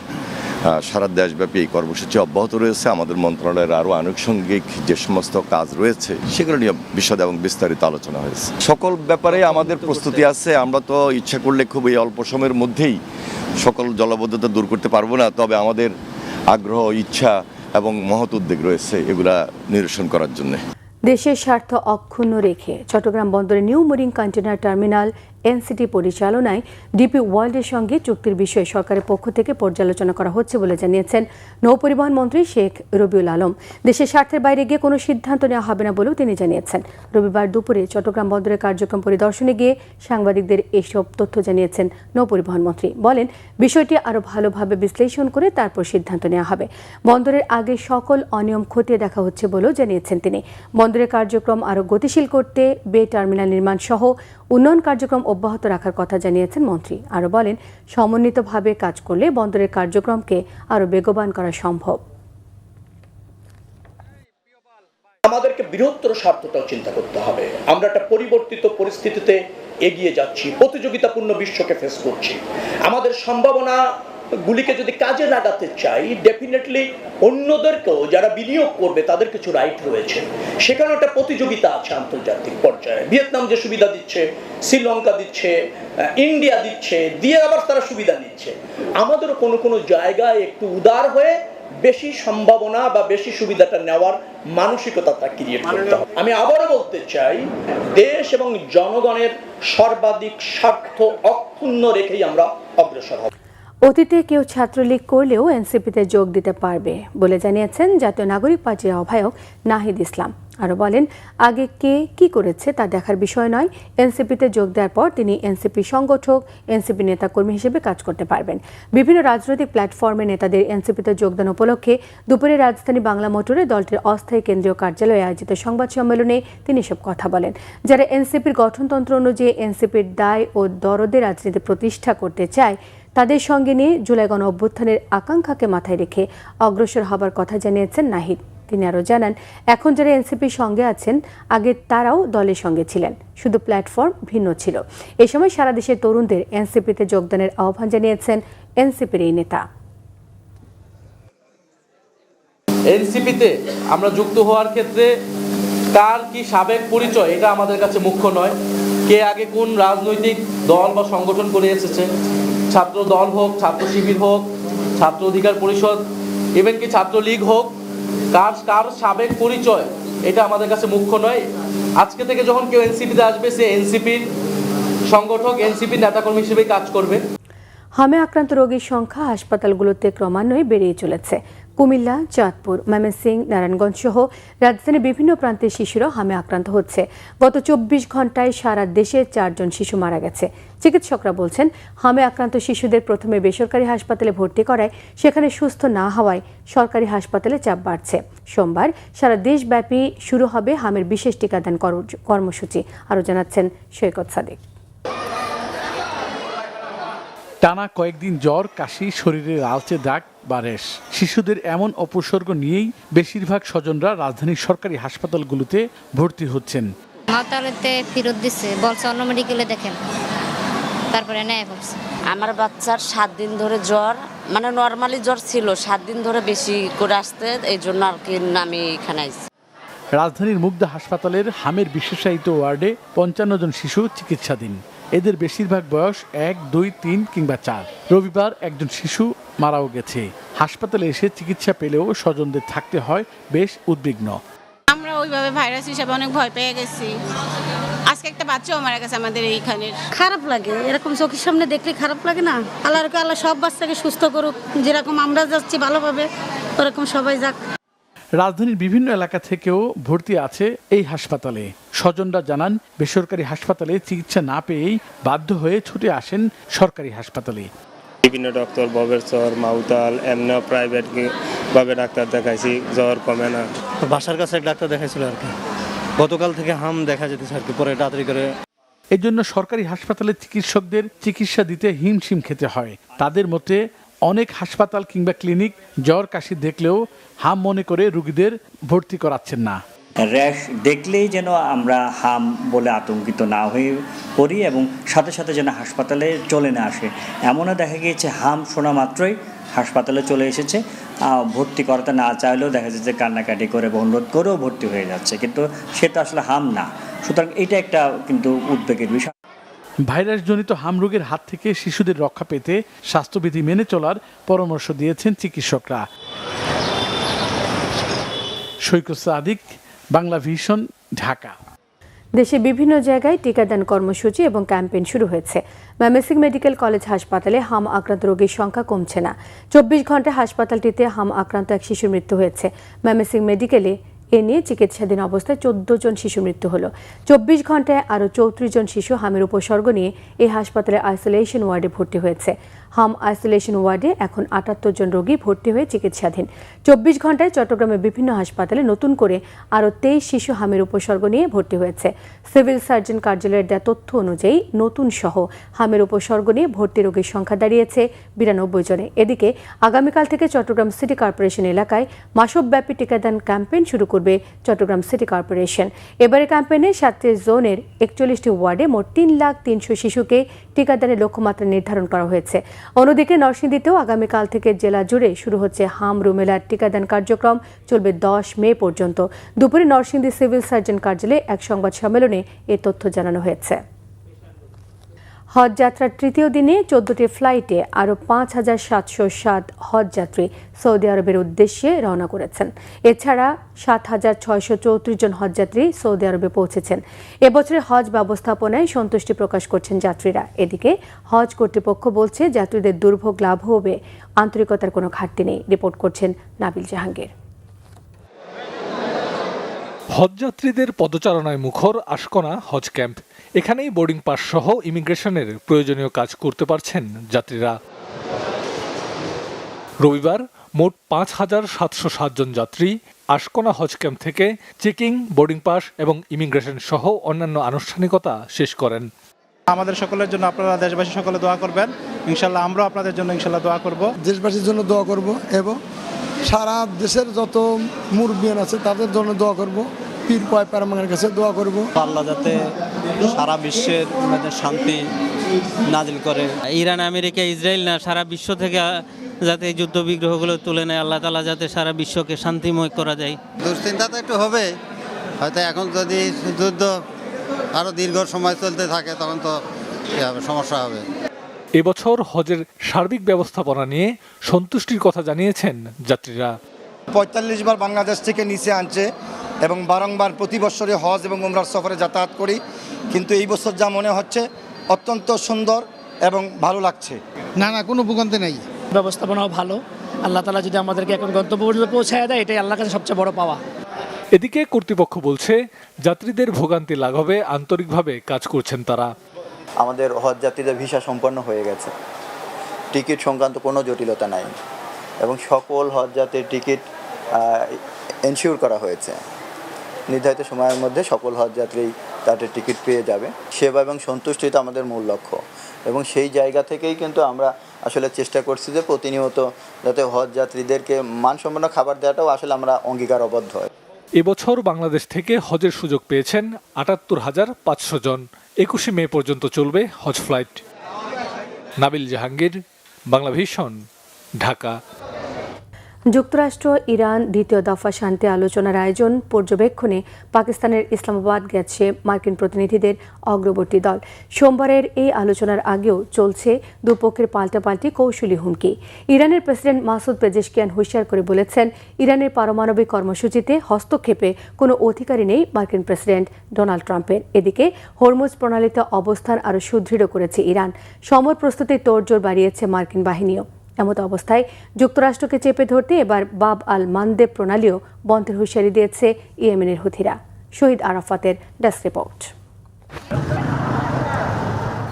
সারা দেশব্যাপী এই কর্মসূচি অব্যাহত রয়েছে। আমাদের মন্ত্রণালয়ের আরও আনুষঙ্গিক যে সমস্ত কাজ রয়েছে সেগুলো নিয়ে বিশদ এবং বিস্তারিত আলোচনা হয়েছে। সকল ব্যাপারে আমাদের প্রস্তুতি আছে। আমরা তো ইচ্ছা করলে খুব এই অল্প সময়ের মধ্যেই সকল জলাবদ্ধতা দূর করতে পারবো না, তবে আমাদের আগ্রহ, ইচ্ছা এবং মহৎ উদ্যোগ রয়েছে এগুলা নিরসন করার জন্য। দেশের স্বার্থ অক্ষুণ্ণ রেখে চট্টগ্রাম বন্দরে new marine container terminal NCT পরিচালনায় ডিপি ওয়ার্ল্ডের সঙ্গে চুক্তির বিষয়ে সরকারের পক্ষ থেকে পর্যালোচনা করা হচ্ছে বলে জানিয়েছেন নৌপরিবহন মন্ত্রী শেখ রবিউল আলম। দেশের স্বার্থের বাইরে গিয়ে কোনো সিদ্ধান্ত নেওয়া হবে না বলেও তিনি জানিয়েছেন। রবিবার দুপুরে চট্টগ্রাম বন্দরের কার্যক্রম পরিদর্শনে গিয়ে সাংবাদিকদের এসব তথ্য জানিয়েছেন নৌপরিবহন মন্ত্রী। বলেন, বিষয়টি আরও ভালোভাবে বিশ্লেষণ করে তারপর সিদ্ধান্ত নেওয়া হবে। বন্দরের আগে সকল অনিয়ম খতিয়ে দেখা হচ্ছে বলেও জানিয়েছেন তিনি। বন্দরের কার্যক্রম আরও গতিশীল করতে বে টার্মিনাল নির্মাণ সহ উন্নয়ন কার্যক্রম অব্যাহত রাখার কথা জানিয়েছেন মন্ত্রী। আরও বলেন, সমন্বিতভাবে কাজ করলে বন্দরের কার্যক্রমকে আরও বেগবান করা সম্ভব। আমাদেরকে বৃহত্তর স্বার্থটাও চিন্তা করতে হবে। আমরা একটা পরিবর্তিত পরিস্থিতিতে এগিয়ে যাচ্ছি, প্রতিযোগিতাপূর্ণ বিশ্বকে ফেস করছি। আমাদের সম্ভাবনা গুলিকে যদি কাজে লাগাতে চাই, ডেফিনেটলি অন্যদেরকেও যারা বিনিয়োগ করবে তাদের কিছু রাইট রয়েছে। সেখানে একটা প্রতিযোগিতা আছে আন্তর্জাতিক পর্যায়ে। ভিয়েতনাম যে সুবিধা দিচ্ছে, শ্রীলঙ্কা দিচ্ছে, ইন্ডিয়া দিচ্ছে, দিয়ে আবার তারা সুবিধা নিচ্ছে। আমাদেরও কোনো কোনো জায়গায় একটু উদার হয়ে বেশি সম্ভাবনা বা বেশি সুবিধাটা নেওয়ার মানসিকতাটা ক্রিয়েট করতে হবে। আমি আবারও বলতে চাই, দেশ এবং জনগণের সর্বাধিক স্বার্থ অক্ষুণ্ণ রেখেই আমরা অগ্রসর হব। অতীতে কেউ ছাত্রলীগ করলেও এনসিপিতে যোগ দিতে পারবে বলে জানিয়েছেন জাতীয় নাগরিক পার্টির আহ্বায়ক নাহিদ ইসলাম। আরও বলেন, আগে কে কি করেছে তা দেখার বিষয় নয়, এনসিপিতে যোগ দেওয়ার পর তিনি এনসিপি সংগঠক, এনসিপি নেতাকর্মী হিসেবে কাজ করতে পারবেন। বিভিন্ন রাজনৈতিক প্ল্যাটফর্মে নেতাদের এনসিপিতে যোগদান উপলক্ষে দুপুরে রাজধানী বাংলা মোটরে দলটির অস্থায়ী কেন্দ্রীয় কার্যালয়ে আয়োজিত সংবাদ সম্মেলনে তিনি এসব কথা বলেন। যারা এনসিপির গঠনতন্ত্র অনুযায়ী এনসিপির দায় ও দরদে রাজনীতি প্রতিষ্ঠা করতে চায়, তাদের সঙ্গে নিয়ে জুলাই গণ অভ্যুত্থানের আকাঙ্ক্ষাকে মাথায় রেখে অগ্রসর হবার কথা জানিয়েছেন নাহিদ। তিনি আরও জানান, এখন যারা এনসিপির সঙ্গে আছেন, আগে তারাও দলের সঙ্গে ছিলেন, শুধু প্ল্যাটফর্ম ভিন্ন ছিল। এ সময় সারা দেশের তরুণদের এনসিপিতে যোগদানের আহ্বান জানিয়েছেন এনসিপির এই নেতা। এনসিপিতে আমরা যুক্ত হওয়ার ক্ষেত্রে কার কি সাবেক পরিচয় এটা আমাদের কাছে মুখ্য নয়। কে আগে কোন রাজনৈতিক দল বা সংগঠন করে এসেছে, ছাত্র দল হোক, ছাত্র শিবির হোক, ছাত্র অধিকার পরিষদ, ইভেন কি ছাত্রলীগ হোক, কার সাবেক পরিচয় এটা আমাদের কাছে মুখ্য নয়। আজকে থেকে যখন কেউ এনসিপিতে আসবে, সে এনসিপির সংগঠক, এনসিপির নেতাকর্মী হিসেবে কাজ করবে। হামে আক্রান্ত রোগীর সংখ্যা হাসপাতালগুলোতে ক্রমান্বয়ে বেড়েই চলেছে। কুমিল্লা, চাঁদপুর, ময়মনসিংহ, নারায়ণগঞ্জ সহ রাজধানীর বিভিন্ন প্রান্তের শিশুরা হামে আক্রান্ত হচ্ছে। গত 24 ঘন্টায় সারা দেশে 4 জন শিশু মারা গেছে। চিকিৎসকরা বলছেন, হামে আক্রান্ত শিশুদের প্রথমে বেসরকারি হাসপাতালে ভর্তি করায় সেখানে সুস্থ না হওয়ায় সরকারি হাসপাতালে চাপ বাড়ছে। সোমবার সারা দেশব্যাপী শুরু হবে হামের বিশেষ টিকাদান কর্মসূচি। আরও জানাচ্ছেন সৈকত সাদিক। টানা কয়েকদিন জ্বর, কাশি, শরীরে লালচে দাগ বা র্যাশ। শিশুদের এমন অপসর্গ নিয়েই বেশিরভাগ স্বজনরা রাজধানীর সরকারি হাসপাতালগুলোতে ভর্তি হচ্ছেন। মাতালেতে ফেরত দিচ্ছে, বলছে অন্য মেডিকেলে দেখেন, তারপরে নেয় বলছে। আমার বাচ্চার 7 দিন ধরে জ্বর, মানে নর্মালি জ্বর ছিল, 7 দিন ধরে বেশি করে আসতে, এই জন্য আর কি আমি এখানে আইছি। রাজধানীর মুগদা হাসপাতালের হামের বিশেষায়িত ওয়ার্ডে 55 জন শিশু চিকিৎসাধীন। এদের বেশিরভাগ বয়স 1, 2, 3 কিংবা 4। রবিবার একজন শিশু মারাও গেছে। হাসপাতালে এসে চিকিৎসা পেলেও স্বজনদের থাকতে হয় বেশ উদ্বিগ্ন। আমরা ওইভাবে ভাইরাস হিসাবে অনেক ভয় পেয়ে গেছি। আজকে একটা বাচ্চাও মারা গেছে আমাদের এইখানে। খারাপ লাগে, এরকম চোখের সামনে দেখলে খারাপ লাগে না? আল্লাহ সব বাচ্চাকে সুস্থ করুক, যেরকম আমরা যাচ্ছি ভালোভাবে ওরকম সবাই যাক। রাজধানীর বিভিন্ন এলাকা থেকেও ভর্তি আছে এই হাসপাতালে। স্বজনরা জানান, বেসরকারি হাসপাতালে চিকিৎসা না পেয়েই বাধ্য হয়ে ছুটে আসেন সরকারি হাসপাতালে। বিভিন্ন ডক্টর ববেরচর, মাউতাল, এমনি প্রাইভেট ভাবে ডাক্তার দেখাইছি, জ্বর কমে না। বাসার কাছে এক ডাক্তার দেখাইছিল আর কি, গতকাল থেকে হাম দেখা যেতেছে আর কি, পরে তাড়াতাড়ি করে। এর জন্য সরকারি হাসপাতালে চিকিৎসকদের চিকিৎসা দিতে হিমশিম খেতে হয়। তাদের মতে অনেক হাসপাতাল কিংবা ক্লিনিক জ্বর কাশি দেখলেও হাম মনে করে রোগীদের ভর্তি করাচ্ছেন না। র্যাশ দেখলেই যেন আমরা হাম বলে আতঙ্কিত না হয়ে পড়ি এবং সাথে সাথে যেন হাসপাতালে চলে না আসে। এমনও দেখা গিয়েছে হাম শোনা মাত্রই হাসপাতালে চলে এসেছে, ভর্তি করাতে না চাইলেও দেখা যাচ্ছে কান্নাকাটি করে অনুরোধ করেও ভর্তি হয়ে যাচ্ছে, কিন্তু সেটা আসলে হাম না। সুতরাং এটা একটা কিন্তু উদ্বেগের বিষয়। ভাইরাসজনিত হাম রোগের হাত থেকে শিশুদের রক্ষা পেতে স্বাস্থ্যবিধি মেনে চলার পরামর্শ দিয়েছেন চিকিৎসকরা। সৈকত সাদিক, বাংলা ভিশন, ঢাকা। দেশে বিভিন্ন জায়গায় টিকাদান কর্মসূচি এবং ক্যাম্পেইন শুরু হয়েছে। ময়মনসিংহ মেডিকেল কলেজ হাসপাতালে হাম আক্রান্ত রোগীর সংখ্যা কমছে না। 24 ঘন্টায় হাসপাতালটিতে হাম আক্রান্ত এক শিশুর মৃত্যু হয়েছে। ময়মনসিংহ মেডিকেলে এ নিয়ে চিকিৎসাধীন অবস্থায় 14 জন শিশু মৃত্যু হলো। 24 ঘন্টায় আরও 34 জন শিশু হামের উপসর্গ নিয়ে এই হাসপাতালে আইসোলেশন ওয়ার্ডে ভর্তি হয়েছে। হাম আইসোলেশন ওয়ার্ডে এখন 78 জন রোগী ভর্তি হয়ে চিকিৎসাধীন। 24 ঘন্টায় চট্টগ্রামের বিভিন্ন হাসপাতালে নতুন করে আরও 23 শিশু হামের উপসর্গ নিয়ে ভর্তি হয়েছে। সিভিল সার্জন কার্যালয়ের দেওয়া তথ্য অনুযায়ী নতুন সহ হামের উপসর্গ নিয়ে ভর্তি রোগীর সংখ্যা দাঁড়িয়েছে 92 জনে। এদিকে আগামীকাল থেকে চট্টগ্রাম সিটি কর্পোরেশন এলাকায় মাসব্যাপী টিকাদান ক্যাম্পেইন শুরু করবে চট্টগ্রাম সিটি কর্পোরেশন। এবারে ক্যাম্পেইনে 37 জোনের 41টি ওয়ার্ডে মোট 3,300,000 শিশুকে টিকাদানের লক্ষ্যমাত্রা নির্ধারণ করা হয়েছে। অন্যদিকে নরসিংদীতেও আগামীকাল থেকে জেলা জুড়ে শুরু হচ্ছে হাম রুমেলার টিকাদান কার্যক্রম, চলবে 10 মে পর্যন্ত। দুপুরে নরসিংদী সিভিল সার্জন কার্যালয়ে এক সংবাদ সম্মেলনে এ তথ্য জানানো হয়েছে। হজ যাত্রার তৃতীয় দিনে 14টি ফ্লাইটে আরও 5,707 হজ যাত্রী সৌদি আরবের উদ্দেশ্যে রওনা করেছেন। এছাড়া 7,634 জন হজযাত্রী সৌদি আরবে পৌঁছেছেন। এবছরের হজ ব্যবস্থাপনায় সন্তুষ্টি প্রকাশ করছেন যাত্রীরা। এদিকে হজ কর্তৃপক্ষ বলছে যাত্রীদের দুর্ভোগ লাভ হবে, আন্তরিকতার কোনো ঘাটতি নেই। রিপোর্ট করছেন নাবিল জাহাঙ্গীর। হজযাত্রীদের পদচারণায় মুখর আশকোনা হজ ক্যাম্প। এখানেই বোর্ডিং পাস সহ ইমিগ্রেশনের প্রয়োজনীয় কাজ করতে পারছেন যাত্রীরা। রবিবার মোট 5,707 জন যাত্রী আশকোনা হজ ক্যাম্প থেকে চেকিং, বোর্ডিং পাস এবং ইমিগ্রেশন সহ অন্যান্য আনুষ্ঠানিকতা শেষ করেন। আমাদের সকলের জন্য আপনারা দেশবাসী সকলে দোয়া করবেন, ইনশাল্লাহ আমরাও আপনাদের জন্য ইনশাল্লাহ দোয়া করব। দেশবাসীর জন্য দোয়া করব এবং সারা দেশের যত মুরব্বিয়ান আছে তাদের জন্য দোয়া করব, পীর পয় প্যারামানের কাছে দোয়া করব। আল্লাহ যাতে সারা বিশ্বের শান্তি নাজিল করে। ইরান, আমেরিকা, ইসরায়েল না, সারা বিশ্ব থেকে যাতে এই যুদ্ধ বিগ্রহগুলো তুলে নেয়, আল্লাহ তাআলা যাতে সারা বিশ্বকে শান্তিময় করা যায়। দুশ্চিন্তা তো একটু হবে, হয়তো এখন যদি যুদ্ধ আরো দীর্ঘ সময় চলতে থাকে তখন তো সমস্যা হবে। এবছর হজের সার্বিক ব্যবস্থাপনা নিয়ে সন্তুষ্টির কথা জানিয়েছেন যাত্রীরা। 45 বার বাংলাদেশ থেকে নিচে আনছে এবং বারংবার প্রতি বছরে হজ এবং উমরার সফরে যাতায়াত করি, কিন্তু এই বছর যা মনে হচ্ছে অত্যন্ত সুন্দর এবং ভালো লাগছে। না কোনো ভোগান্তি নেই, ব্যবস্থাপনাও ভালো। আল্লাহ তাআলা যদি আমাদেরকে এখন গন্তব্য পর্যন্ত পৌঁছায় দেয়, এটাই আল্লাহর কাছে সবচেয়ে বড় পাওয়া। এদিকে কর্তৃপক্ষ বলছে যাত্রীদের ভোগান্তি লাঘবে আন্তরিকভাবে কাজ করছেন তারা। আমাদের হজ যাত্রীদের ভিসা সম্পন্ন হয়ে গেছে, টিকিট সংক্রান্ত কোনো জটিলতা নাই এবং সকল হজ যাত্রীর টিকিট এনশিওর করা হয়েছে। নির্ধারিত সময়ের মধ্যে সকল হজ যাত্রী তাদের টিকিট পেয়ে যাবে। সেবা এবং সন্তুষ্টিটা আমাদের মূল লক্ষ্য এবং সেই জায়গা থেকেই কিন্তু আমরা আসলে চেষ্টা করছি যে প্রতিনিয়ত যাতে হজ যাত্রীদেরকে মানসম্পন্ন খাবার দেওয়াটাও আসলে আমরা অঙ্গীকারবদ্ধ হয়। এবছর বাংলাদেশ থেকে হজের সুযোগ পেয়েছেন ৭৮,৫০০ জন। 21 মে পর্যন্ত চলবে হজ ফ্লাইট। নাবিল জাহাঙ্গীর, বাংলা ভিশন, ঢাকা। যুক্তরাষ্ট্র ইরান দ্বিতীয় দফা শান্তি আলোচনার আয়োজন পর্যবেক্ষণে পাকিস্তানের ইসলামাবাদ গেছে মার্কিন প্রতিনিধিদের অগ্রবর্তী দল। সোমবারের এই আলোচনার আগেও চলছে দুপক্ষের পাল্টাপাল্টি কৌশলী হুমকি। ইরানের প্রেসিডেন্ট মাসুদ পেজেশকিয়ান হুঁশিয়ার করে বলেছেন, ইরানের পারমাণবিক কর্মসূচিতে হস্তক্ষেপে কোনো অধিকারই নেই মার্কিন প্রেসিডেন্ট ডোনাল্ড ট্রাম্পের। এদিকে হরমুজ প্রণালীতে অবস্থান আরও সুদৃঢ় করেছে ইরান। সমর প্রস্তুতির তোড়জোড় বাড়িয়েছে মার্কিন বাহিনীও। এমত অবস্থায় যুক্তরাষ্ট্রকে চেপে ধরতে এবার বাব আল মানদেব প্রণালীও বন্ধের হুঁশিয়ারি দিয়েছে ইয়েমেনের হুথিরা। শহীদ আরাফাতের ডেস্ক রিপোর্ট।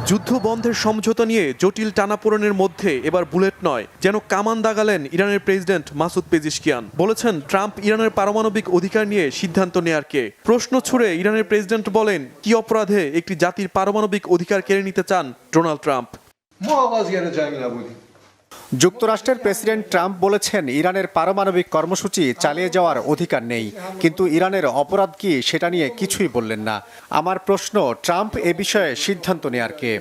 যুদ্ধ বন্ধের সমঝোতা নিয়ে জটিল টানাপোড়েনের মধ্যে এবার বুলেট নয়, যেন কামান দাগালেন ইরানের প্রেসিডেন্ট মাসুদ পেজিশকিয়ান। বলেছেন ট্রাম্প ইরানের পারমাণবিক অধিকার নিয়ে সিদ্ধান্ত নেয়ার কে। প্রশ্ন ছুড়ে ইরানের প্রেসিডেন্ট বলেন, কি অপরাধে একটি জাতির পারমাণবিক অধিকার কেড়ে নিতে চান ডোনাল্ড ট্রাম্প? যুক্তরাষ্ট্রের প্রেসিডেন্ট ট্রাম্প বলেছেন ইরানের পারমাণবিক কর্মসূচি চালিয়ে যাওয়ার অধিকার নেই, কিন্তু ইরানের অপরাধ কি সেটা নিয়ে কিছুই বললেন না। আমার প্রশ্ন, ট্রাম্প এ বিষয়ে সিদ্ধান্ত নেয়ার কে?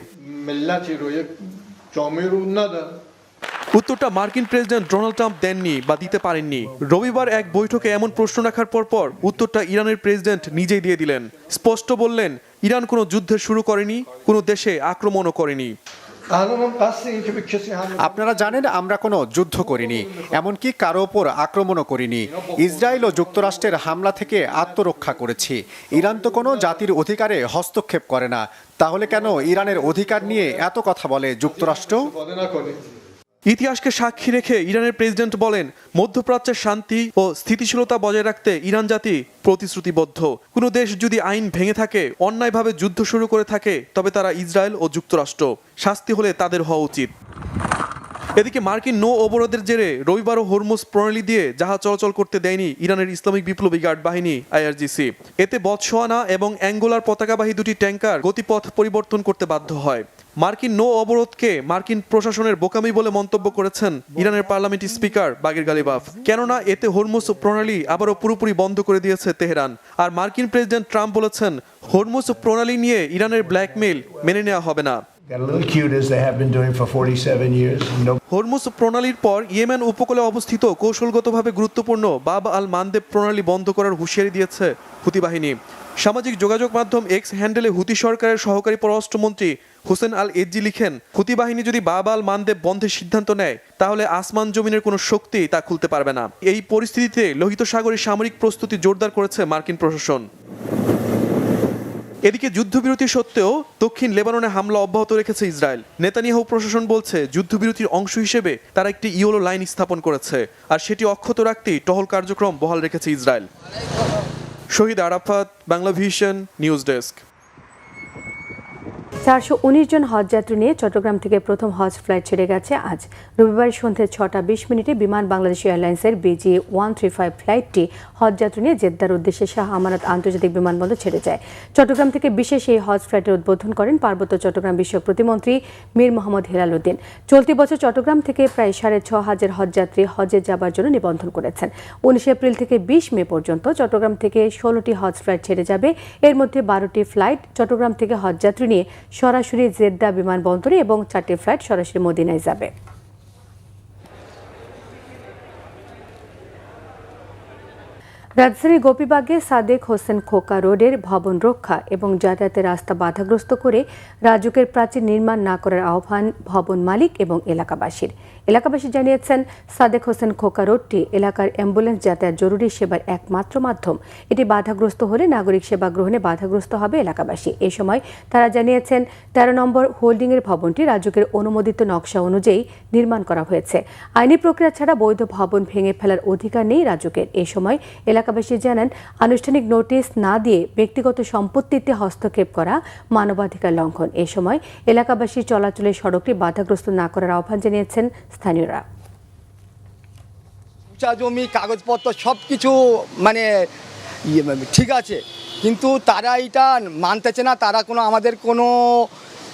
উত্তরটা মার্কিন প্রেসিডেন্ট ডোনাল্ড ট্রাম্প দেননি বা দিতে পারেননি। রবিবার এক বৈঠকে এমন প্রশ্ন রাখার পর উত্তরটা ইরানের প্রেসিডেন্ট নিজেই দিয়ে দিলেন। স্পষ্ট বললেন, ইরান কোনো যুদ্ধ শুরু করেনি, কোনো দেশে আক্রমণও করেনি। আপনারা জানেন আমরা কোনো যুদ্ধ করিনি, এমনকি কারো ওপর আক্রমণও করিনি। ইসরায়েল ও যুক্তরাষ্ট্রের হামলা থেকে আত্মরক্ষা করেছি। ইরান তো কোনো জাতির অধিকারে হস্তক্ষেপ করে না, তাহলে কেন ইরানের অধিকার নিয়ে এত কথা বলে যুক্তরাষ্ট্র? ইতিহাসকে সাক্ষী রেখে ইরানের প্রেসিডেন্ট বলেন, মধ্যপ্রাচ্যের শান্তি ও স্থিতিশীলতা বজায় রাখতে ইরান জাতি প্রতিশ্রুতিবদ্ধ। কোনো দেশ যদি আইন ভেঙে থাকে, অন্যায়ভাবে যুদ্ধ শুরু করে থাকে, তবে তারা ইসরায়েল ও যুক্তরাষ্ট্র। শাস্তি হলে তাদের হওয়া উচিত। এদিকে মার্কিন নৌ অবরোধের জেরে রবিবারও হরমুজ প্রণালী দিয়ে জাহাজ চলাচল করতে দেয়নি ইরানের ইসলামিক বিপ্লবী গার্ড বাহিনী IRGC। এতে বতসোয়ানা এবং অ্যাঙ্গোলার পতাকাবাহী দুটি ট্যাঙ্কার গতিপথ পরিবর্তন করতে বাধ্য হয়। মার্কিন নৌ অবরোধকে মার্কিন প্রশাসনের বোকামি বলে মন্তব্য করেছেন ইরানের পার্লামেন্টের স্পিকার বাগির গালিবাফ। কেননা এতে হরমুজ প্রণালী আবারও পুরোপুরি বন্ধ করে দিয়েছে তেহরান। আর মার্কিন প্রেসিডেন্ট ট্রাম্প বলেছেন, হরমুজ প্রণালী নিয়ে ইরানের ব্ল্যাকমেইল মেনে নেওয়া হবে না। হরমুজ প্রণালীর পর ইয়েমেন উপকূলে অবস্থিত কৌশলগতভাবে গুরুত্বপূর্ণ বাব আল মানদেব প্রণালী বন্ধ করার হুঁশিয়ারি দিয়েছে হুতি বাহিনী। সামাজিক যোগাযোগ মাধ্যম এক্স হ্যান্ডেলে হুতি সরকারের সহকারী পররাষ্ট্রমন্ত্রী হোসেন আল এজি লিখেন, হুতি বাহিনী যদি বাব আল মানদেব বন্ধের সিদ্ধান্ত নেয়, তাহলে আসমান জমিনের কোনো শক্তি তা খুলতে পারবে না। এই পরিস্থিতিতে লোহিত সাগরের সামরিক প্রস্তুতি জোরদার করেছে মার্কিন প্রশাসন। এদিকে যুদ্ধবিরতি সত্ত্বেও দক্ষিণ লেবাননে হামলা অব্যাহত রেখেছে ইসরায়েল। নেতানিয়াহু প্রশাসন বলছে, যুদ্ধবিরতির অংশ হিসেবে তারা একটি ইয়েলো লাইন স্থাপন করেছে, আর সেটি অক্ষত রাখতেই টহল কার্যক্রম বহাল রেখেছে Israel. Shahid Arafat, Bangla Vision, news desk. 419 জন হজযাত্রী নিয়ে চট্টগ্রাম থেকে প্রথম হজ ফ্লাইট ছেড়ে গেছে আজ। রবিবার সন্ধ্যে 6:20 বিমান বাংলাদেশ এয়ারলাইন্সের BG135 ফ্লাইটটি হজযাত্রী নিয়ে জেদ্দার উদ্দেশ্যে শাহ আমানত আন্তর্জাতিক বিমানবন্দর ছেড়ে যায়। চট্টগ্রাম থেকে বিশেষ এই হজ ফ্লাইটের উদ্বোধন করেন পার্বত্য চট্টগ্রাম বিষয়ক প্রতিমন্ত্রী মীর মোহাম্মদ হেলাল উদ্দিন। চলতি বছর চট্টগ্রাম থেকে প্রায় 6,500 হজযাত্রী হজে যাবার জন্য নিবন্ধন করেছেন। 19 এপ্রিল থেকে 20 মে পর্যন্ত চট্টগ্রাম থেকে 16টি হজ ফ্লাইট ছেড়ে যাবে। এর মধ্যে 12টি ফ্লাইট চট্টগ্রাম থেকে হজযাত্রী নিয়ে সরাসরি জেদ্দা বিমানবন্দরে এবং 4টি ফ্লাইট সরাসরি মদিনায় যাবে। রাজধানীর গোপীবাগে সাদেক হোসেন খোকা রোডের ভবন রক্ষা এবং যাতায়াতের রাস্তা বাধাগ্রস্ত করে রাজুকের প্রাচীর নির্মাণ না করার আহ্বান ভবন মালিক এবং এলাকাবাসীর। এলাকাবাসী জানিয়েছেন, সাদেক হোসেন খোকা রোডটি এলাকার অ্যাম্বুলেন্স যাতায়াত জরুরি সেবার একমাত্র মাধ্যম। এটি বাধাগ্রস্ত হলে নাগরিক সেবা গ্রহণে বাধাগ্রস্ত হবে এলাকাবাসী। এ সময় তারা জানিয়েছেন, 13 নম্বর হোল্ডিংয়ের ভবনটি রাজুকের অনুমোদিত নকশা অনুযায়ী নির্মাণ করা হয়েছে। আইনি প্রক্রিয়া ছাড়া বৈধ ভবন ভেঙে ফেলার অধিকার নেই রাজুকের। এ সময় এলাকাবাসী জানান, আনুষ্ঠানিক নোটিশ না দিয়ে ব্যক্তিগত সম্পত্তিতে হস্তক্ষেপ করা মানবাধিকার লঙ্ঘন। এ সময় এলাকাবাসী চলাচলের সড়কটি বাধাগ্রস্ত না করার আহ্বান জানিয়েছেন স্থানীয়রা। উঁচা জমি, কাগজপত্র সব কিছু মানে ঠিক আছে, কিন্তু তারা এটা মানতেছে না। তারা আমাদের কোনো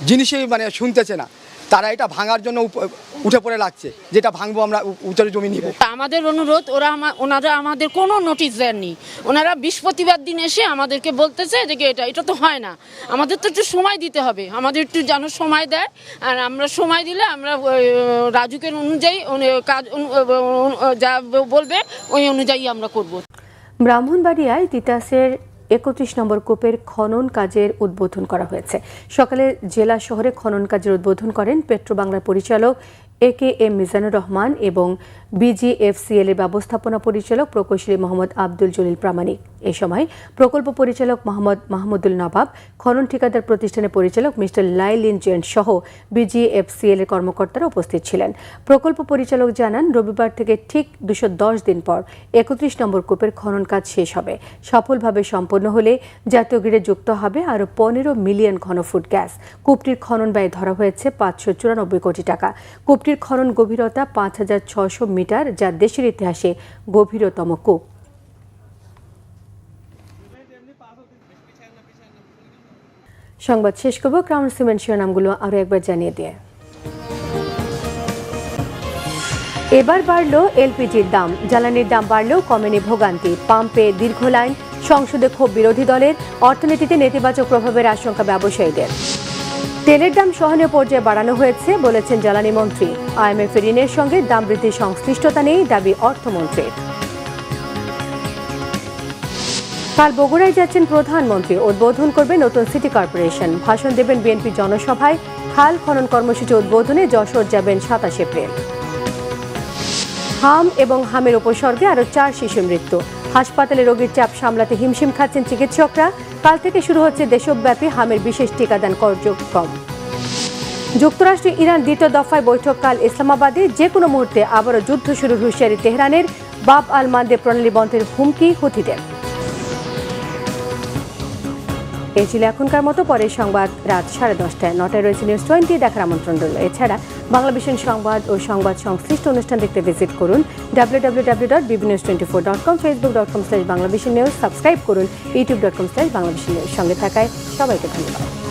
জিনিসই মানে শুনতেছে না। তারা এটা ভাঙার জন্য উঠে পড়ে লাগছে, যেটা ভাঙবো আমরা উঁচা জমি নিব। আমাদের অনুরোধ, ওনারা আমাদের কোনো নোটিশ দেননি। ওনারা বৃহস্পতিবার দিন এসে আমাদেরকে বলতেছে যে এটা তো হয় না, আমাদের তো একটু সময় দিতে হবে, আমাদের একটু যেন সময় দেয়। আর আমরা সময় দিলে আমরা রাজুকের অনুযায়ী কাজ যা বলবে ওই অনুযায়ী আমরা করব। ব্রাহ্মণবাড়িয়ায় তিতাসের 31 নম্বর কূপের খনন কাজের উদ্বোধন করা হয়েছে। সকালে জেলা শহরে খনন কাজের উদ্বোধন করেন পেট্রো বাংলার পরিচালক AKM মিজানুর রহমান এবং BGFCL এর ব্যবস্থাপনা পরিচালক প্রকৌশলী মোহাম্মদ আব্দুল জলিল প্রামাণিক। এ সময় প্রকল্প পরিচালক মোহাম্মদ মাহমুদুল নবাব, খনন ঠিকাদার প্রতিষ্ঠানের পরিচালক মিস্টার লাইলিন জেন সহ BGFCL এর কর্মকর্তারা উপস্থিত ছিলেন। প্রকল্প পরিচালক জানান, রবিবার থেকে ঠিক 210 দিন পর 31 নম্বর কূপের খনন কাজ শেষ হবে। সফলভাবে সম্পন্ন হলে জাতীয় গ্রিডে যুক্ত হবে আরও 15 মিলিয়ন ঘনফুট গ্যাস। কূপটির খনন ব্যয় ধরা হয়েছে 594 কোটি টাকা। কূপটির খনন গভীরতা 5600 মিটার, যা দেশের ইতিহাসে গভীরতম কূপ। সংবাদ শেষ করব ক্রাউন সিমেন্ট শিরোনামগুলো আরও একবার জানিয়ে দিয়ে। এবার বাড়ল এলপিজির দাম। জ্বালানির দাম বাড়লেও কমেনি ভোগান্তি। পাম্পে দীর্ঘ লাইন, সংসদে ক্ষোভ বিরোধী দলের, অর্থনীতিতে নেতিবাচক প্রভাবের আশঙ্কা ব্যবসায়ীদের। তেলের দাম সহনীয় পর্যায়ে বাড়ানো হয়েছে বলেছেন জ্বালানি মন্ত্রী। IMF ঋণের সঙ্গে দাম বৃদ্ধির সংশ্লিষ্টতা নেই, দাবি অর্থমন্ত্রীর। কাল বগুড়ায় যাচ্ছেন প্রধানমন্ত্রী। উদ্বোধন করবেন নতুন সিটি কর্পোরেশন। ভাষণ দেবেন বিএনপি জনসভায়। খাল খনন কর্মসূচি উদ্বোধনে যশোর যাবেন 27 এপ্রিল। হাম এবং হামের উপসর্গে আরও 4 শিশুর মৃত্যু। হাসপাতালে রোগীর চাপ সামলাতে হিমশিম খাচ্ছেন চিকিৎসকরা। কাল থেকে শুরু হচ্ছে দেশব্যাপী হামের বিশেষ টিকাদান কার্যক্রম। যুক্তরাষ্ট্র ইরান দ্বিতীয় দফায় বৈঠক কাল ইসলামাবাদে। যে কোনো মুহূর্তে আবারও যুদ্ধ শুরুর হুঁশিয়ারি তেহরানের। বাব আল মানদেব প্রণালী বন্ধের হুমকি হুথিদের। এই ছিল এখনকার মতো। পরের সংবাদ রাত 10:30টায়। 9টায় রয়েছে নিউজ 20 দেখার আমন্ত্রণ রইল। এছাড়া বাংলাভিশন সংবাদ ও সংবাদ সংশ্লিষ্ট অনুষ্ঠান দেখতে ভিজিট করুন www.bbnews24.com, facebook.com/banglavisionnews, সাবস্ক্রাইব করুন youtube.com/banglavisionnews। সঙ্গে থাকায় সবাইকে ধন্যবাদ।